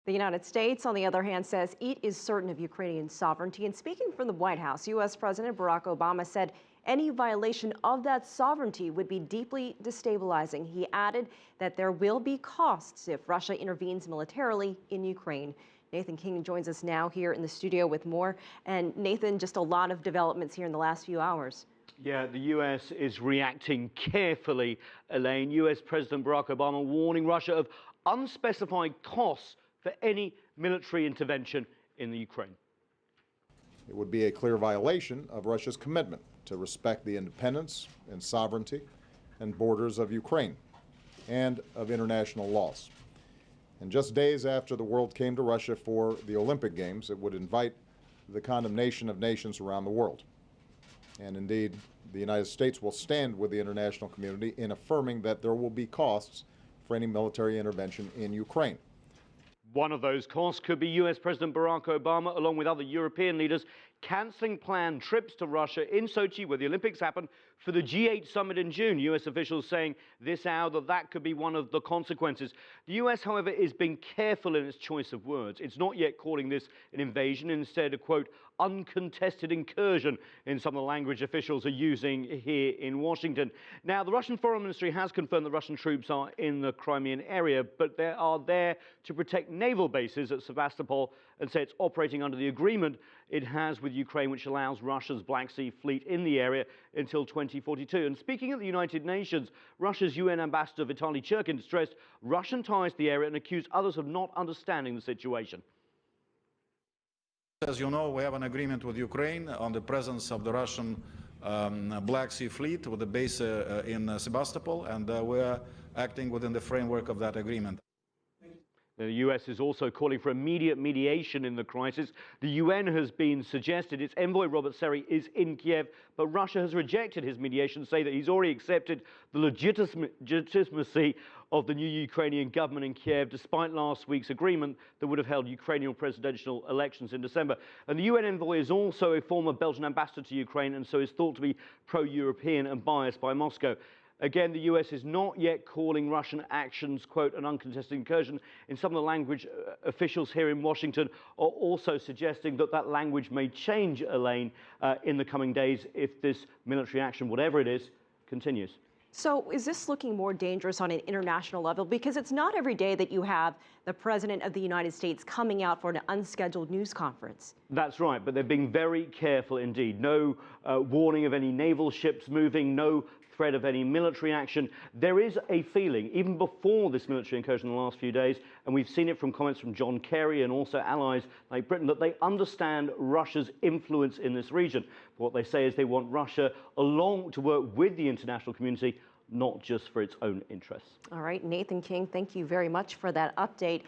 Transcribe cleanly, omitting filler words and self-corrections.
The United States, on the other hand, says it is certain of Ukrainian sovereignty. And speaking from the White House, U.S. President Barack Obama said any violation of that sovereignty would be deeply destabilizing. He added that there will be costs if Russia intervenes militarily in Ukraine. Nathan King joins us now here in the studio with more. And Nathan, just a lot of developments here in the last few hours. Yeah, the U.S. is reacting carefully, Elaine. U.S. President Barack Obama warning Russia of unspecified costs for any military intervention in the Ukraine. It would be a clear violation of Russia's commitment to respect the independence and sovereignty and borders of Ukraine and of international laws. And just days after the world came to Russia for the Olympic Games, it would invite the condemnation of nations around the world. And indeed, the United States will stand with the international community in affirming that there will be costs for any military intervention in Ukraine. One of those costs could be U.S. President Barack Obama, along with other European leaders, cancelling planned trips to Russia in Sochi, where the Olympics happen, for the G8 summit in June. U.S. officials saying this hour that could be one of the consequences. The U.S., however, is being careful in its choice of words. It's not yet calling this an invasion, instead a, quote, uncontested incursion in some of the language officials are using here in Washington. Now, the Russian Foreign Ministry has confirmed that Russian troops are in the Crimean area, but they are there to protect naval bases at Sevastopol and say it's operating under the agreement it has with Ukraine, which allows Russia's Black Sea Fleet in the area until 2042. And speaking at the United Nations, Russia's UN ambassador Vitaly Churkin stressed Russian ties to the area and accused others of not understanding the situation. As you know, we have an agreement with Ukraine on the presence of the Russian Black Sea Fleet with a base in Sevastopol, and we're acting within the framework of that agreement. The U.S. is also calling for immediate mediation in the crisis. The UN has been suggested. Its envoy, Robert Serry, is in Kiev, but Russia has rejected his mediation, saying that he's already accepted the legitimacy of the new Ukrainian government in Kiev, despite last week's agreement that would have held Ukrainian presidential elections in December. And the UN envoy is also a former Belgian ambassador to Ukraine, and so is thought to be pro-European and biased by Moscow. Again, the U.S. is not yet calling Russian actions, quote, an uncontested incursion. In some of the language officials here in Washington are also suggesting that that language may change, Elaine, in the coming days if this military action, whatever it is, continues. So is this looking more dangerous on an international level? Because it's not every day that you have the President of the United States coming out for an unscheduled news conference. That's right, but they're being very careful indeed. No warning of any naval ships moving, no threat of any military action. There is a feeling, even before this military incursion in the last few days, and we've seen it from comments from John Kerry and also allies like Britain, that they understand Russia's influence in this region. But what they say is they want Russia along to work with the international community, not just for its own interests. All right, Nathan King, thank you very much for that update.